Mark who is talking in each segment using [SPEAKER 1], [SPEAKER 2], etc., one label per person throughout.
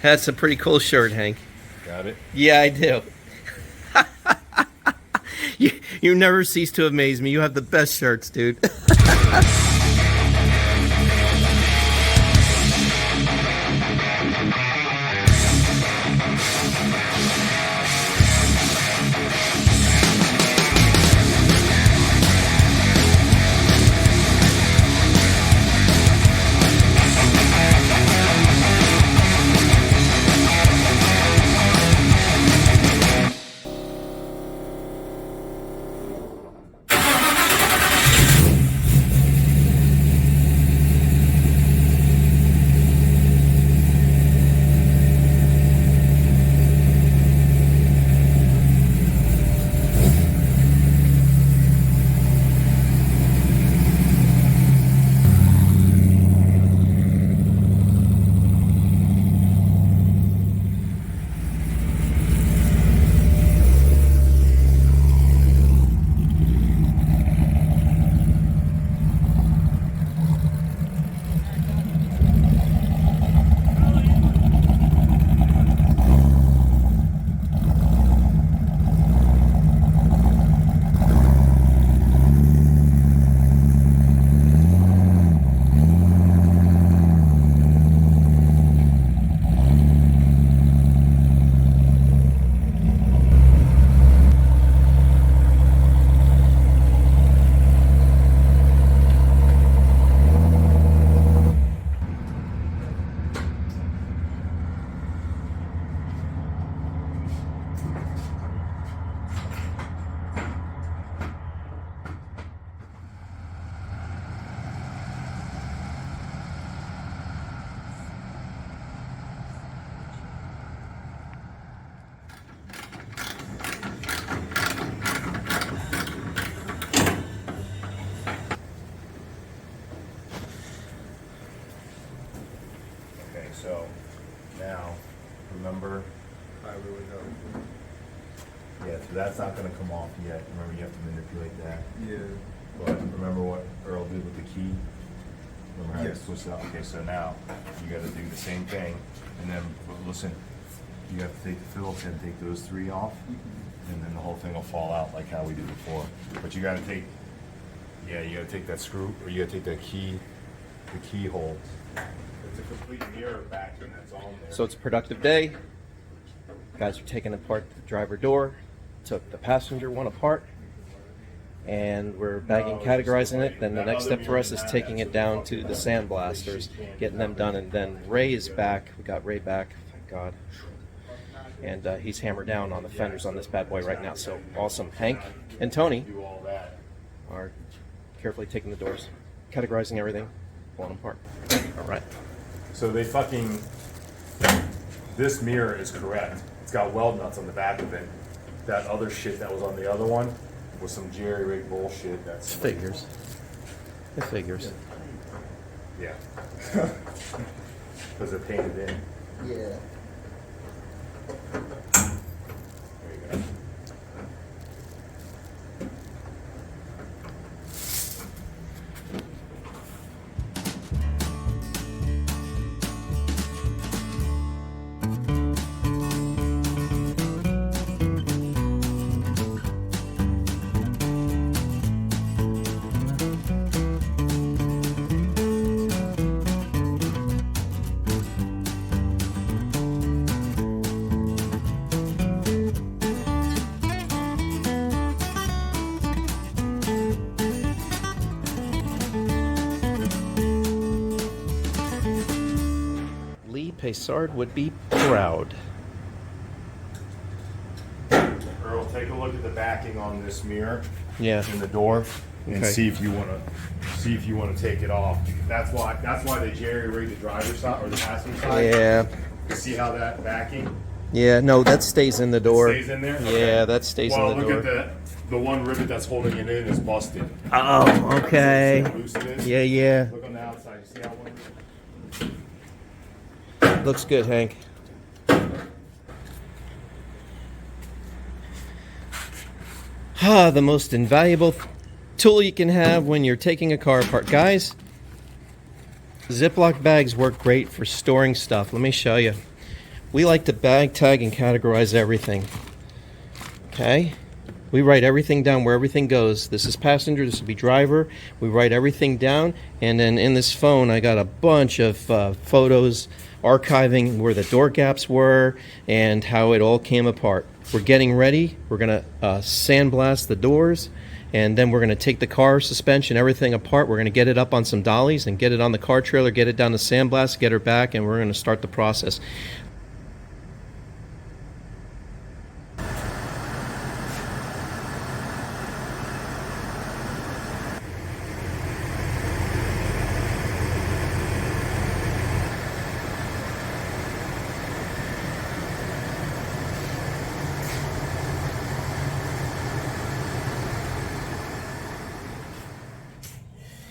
[SPEAKER 1] That's a pretty cool shirt, Hank.
[SPEAKER 2] Got it?
[SPEAKER 1] Yeah, I do. You never cease to amaze me. You have the best shirts, dude.
[SPEAKER 2] Okay, so now remember. Yeah, so that's not gonna come off yet. Remember, you have to manipulate that.
[SPEAKER 3] Yeah.
[SPEAKER 2] But remember what Earl did with the key? Remember how you
[SPEAKER 3] Yes.
[SPEAKER 2] switched it up? Okay, so now you gotta do the same thing, and then, listen, you have to take the Phillips and take those three off, and then the whole thing will fall out like how we did before. But you gotta take, yeah, you gotta take that screw, or you gotta take that key, the keyhole. It's a complete mirror vacuum that's on there.
[SPEAKER 1] So it's a productive day. Guys are taking apart the driver door. Took the passenger one apart. And we're bagging, categorizing it. Then the next step for us is taking it down to the sandblasters, getting them done. And then Ray is back. We got Ray back, thank God. And he's hammered down on the fenders on this bad boy right now. So awesome. Hank and Tony
[SPEAKER 2] Do all that.
[SPEAKER 1] are carefully taking the doors, categorizing everything, pulling them apart. All right.
[SPEAKER 2] So they fucking, this mirror is correct. It's got weld nuts on the back of it. That other shit that was on the other one was some jerry-rig bullshit. That's
[SPEAKER 1] Figures. It figures.
[SPEAKER 2] yeah. Because they're painted in.
[SPEAKER 3] Yeah.
[SPEAKER 2] There you go.
[SPEAKER 1] Paysard would be proud.
[SPEAKER 2] Earl, take a look at the backing on this mirror.
[SPEAKER 1] Yeah.
[SPEAKER 2] In the door, and
[SPEAKER 1] Okay.
[SPEAKER 2] see if you want to take it off. That's why they jerry rigged the driver's side or the passenger side.
[SPEAKER 1] Yeah.
[SPEAKER 2] See how that backing
[SPEAKER 1] Yeah, no, that stays in the door.
[SPEAKER 2] stays in there?
[SPEAKER 1] Yeah, that stays
[SPEAKER 2] well,
[SPEAKER 1] in the door.
[SPEAKER 2] look at the one rivet that's holding it in is busted.
[SPEAKER 1] Oh, okay.
[SPEAKER 2] See how loose it is?
[SPEAKER 1] Yeah, yeah.
[SPEAKER 2] Look on the outside. You see how one
[SPEAKER 1] Looks good, Hank. Ah, the most invaluable tool you can have when you're taking a car apart. Guys, Ziploc bags work great for storing stuff. Let me show you. we like to bag, tag, and categorize everything. Okay? We write everything down where everything goes. This is passenger, this would be driver. We write everything down, and then in this phone I got a bunch of photos archiving where the door gaps were and how it all came apart. We're getting ready. We're going to sandblast the doors, and then we're going to take the car suspension, everything apart. We're going to get it up on some dollies and get it on the car trailer, get it down to sandblast, get her back, and we're going to start the process.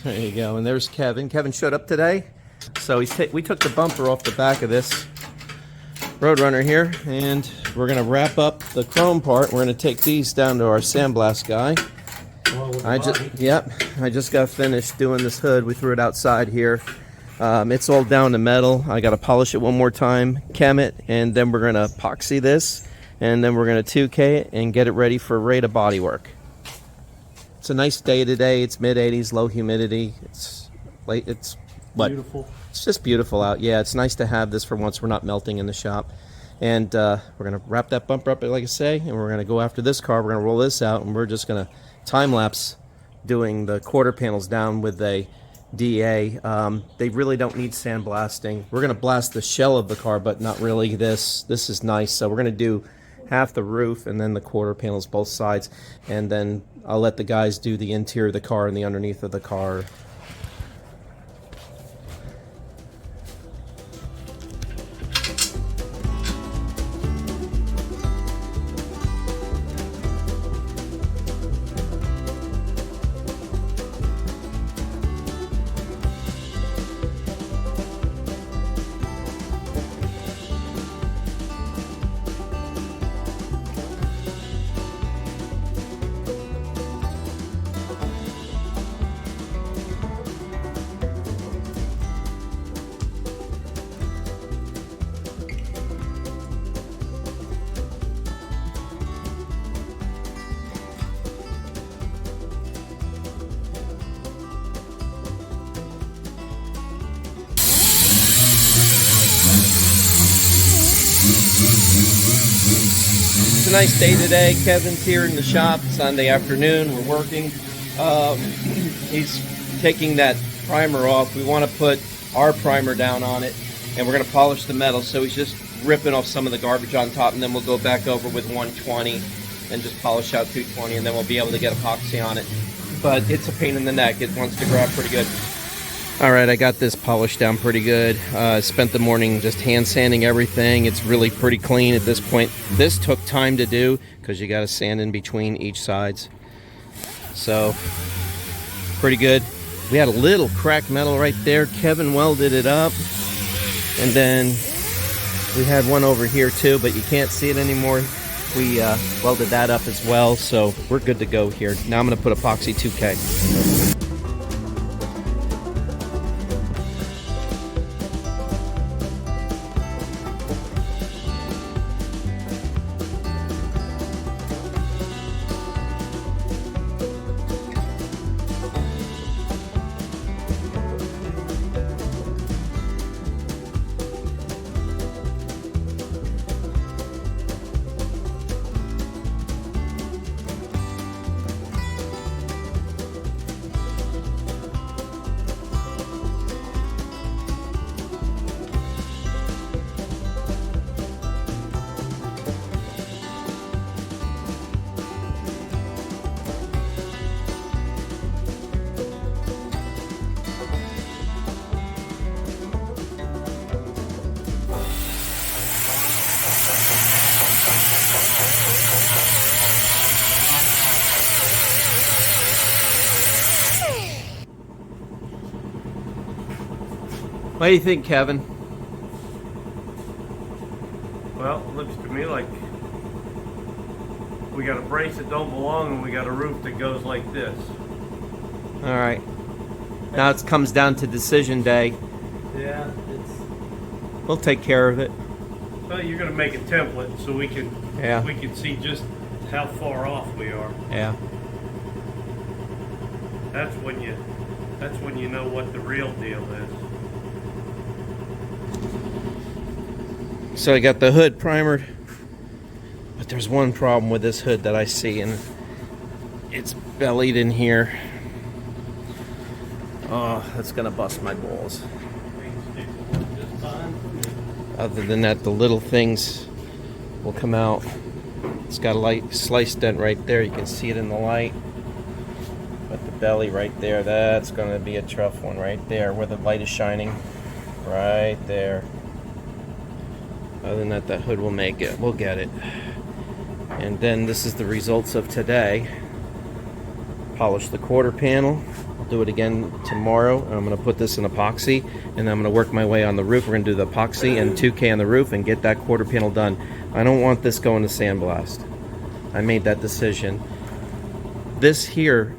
[SPEAKER 1] There you go, and there's Kevin. Kevin showed up today, so we took the bumper off the back of this Roadrunner here, and we're going to wrap up the chrome part. We're going to take these down to our sandblast guy. I just got finished doing this hood. We threw it outside here. It's all down to metal. I got to polish it one more time, chem it, and then we're going to epoxy this, and then we're going to 2K it and get it ready for rate of bodywork. It's a nice day today. It's mid-80s, low humidity. It's beautiful. It's just beautiful out. Yeah, it's nice to have this for once. We're not melting in the shop. And we're going to wrap that bumper up, like I say, and we're going to go after this car. We're going to roll this out, and we're just going to time-lapse doing the quarter panels down with a DA. They really don't need sandblasting. We're going to blast the shell of the car, but not really this. This is nice. So we're going to do half the roof and then the quarter panels both sides, and then I'll let the guys do the interior of the car and the underneath of the car. It's a nice day today. Kevin's here in the shop. Sunday afternoon. We're working. He's taking that primer off. We want to put our primer down on it, and we're going to polish the metal. So he's just ripping off some of the garbage on top, and then we'll go back over with 120 and just polish out 220, and then we'll be able to get epoxy on it. But it's a pain in the neck. It wants to grab pretty good. Alright, I got this polished down pretty good. Spent the morning just hand sanding everything. It's really pretty clean at this point. This took time to do because you got to sand in between each sides. So, pretty good. We had a little cracked metal right there. Kevin welded it up. And then we had one over here too, but you can't see it anymore. We welded that up as well, so we're good to go here. Now I'm going to put epoxy 2K. What do you think, Kevin?
[SPEAKER 3] Well, it looks to me like we got a brace that don't belong and we got a roof that goes like this.
[SPEAKER 1] All right. Now it comes down to decision day.
[SPEAKER 3] Yeah,
[SPEAKER 1] We'll take care of it.
[SPEAKER 3] Well, you're gonna make a template so we can see just how far off we are.
[SPEAKER 1] Yeah.
[SPEAKER 3] That's when you know what the real deal is.
[SPEAKER 1] So I got the hood primered, but there's one problem with this hood that I see, and it's bellied in here. Oh, that's gonna bust my balls. Other than that, the little things will come out. It's got a light slice dent right there. You can see it in the light. But the belly right there, that's going to be a tough one right there where the light is shining. Right there. Other than that, the hood will make it. We'll get it. And then this is the results of today. Polish the quarter panel. I'll do it again tomorrow. I'm going to put this in epoxy, and I'm going to work my way on the roof. We're going to do the epoxy and 2K on the roof and get that quarter panel done. I don't want this going to sandblast. I made that decision. This here,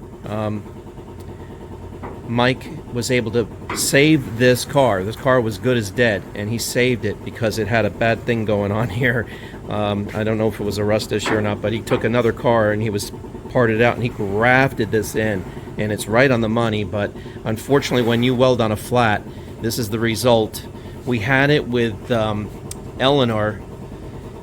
[SPEAKER 1] Mike was able to save this car. This car was good as dead, and he saved it because it had a bad thing going on here. I don't know if it was a rust issue or not, but he took another car and he was parted out and he grafted this in, and it's right on the money. But unfortunately, when you weld on a flat, this is the result. We had it with Eleanor,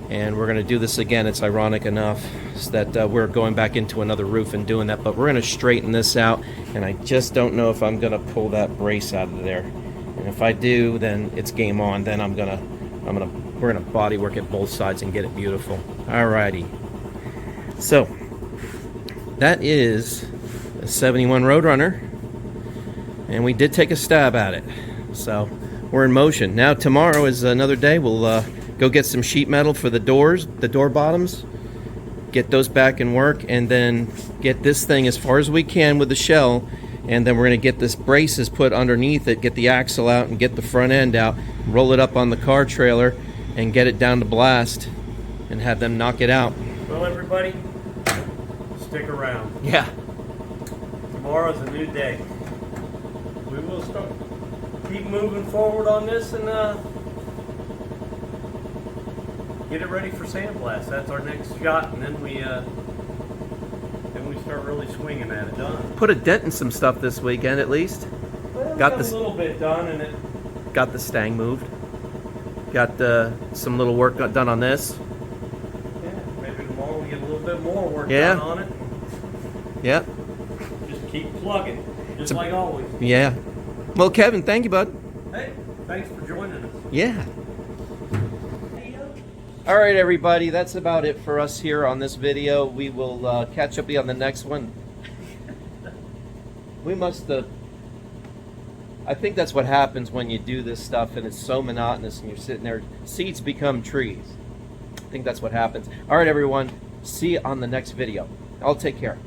[SPEAKER 1] and we're going to do this again. It's ironic enough that we're going back into another roof and doing that, but we're going to straighten this out, and I just don't know if I'm going to pull that brace out of there. And if I do, then it's game on. Then we're gonna bodywork at both sides and get it beautiful. Alrighty. So that is a 71 Roadrunner, and we did take a stab at it. So we're in motion. Now tomorrow is another day. We'll go get some sheet metal for the doors, the door bottoms, get those back in work, and then get this thing as far as we can with the shell, and then we're going to get this braces put underneath it, get the axle out and get the front end out, roll it up on the car trailer and get it down to blast and have them knock it out.
[SPEAKER 3] Well, everybody, stick around.
[SPEAKER 1] Yeah.
[SPEAKER 3] Tomorrow's a new day. We will keep moving forward on this and get it ready for sandblast. That's our next shot, and then we start really swinging at it. Done.
[SPEAKER 1] Put a dent in some stuff this weekend at least.
[SPEAKER 3] Well,
[SPEAKER 1] got
[SPEAKER 3] a little bit done, and it
[SPEAKER 1] got the stang moved. Got some little work done on this.
[SPEAKER 3] Yeah, maybe tomorrow we get a little bit more work
[SPEAKER 1] Yeah.
[SPEAKER 3] done on it.
[SPEAKER 1] Yeah.
[SPEAKER 3] Just keep plugging, just like always.
[SPEAKER 1] Yeah. Well, Kevin, thank you, bud.
[SPEAKER 3] Hey, thanks for joining us.
[SPEAKER 1] Yeah. All right, everybody, that's about it for us here on this video. We will catch up on the next one. We must I think that's what happens when you do this stuff and it's so monotonous and you're sitting there. Seeds become trees. I think that's what happens. All right, everyone. See you on the next video. I'll take care.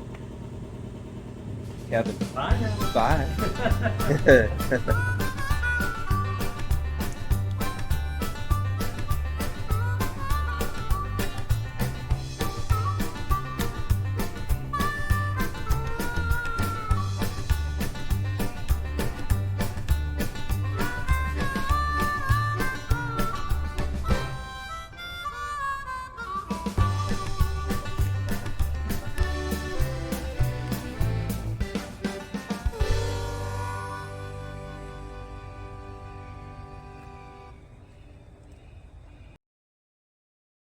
[SPEAKER 1] Kevin.
[SPEAKER 3] Bye now.
[SPEAKER 1] Bye.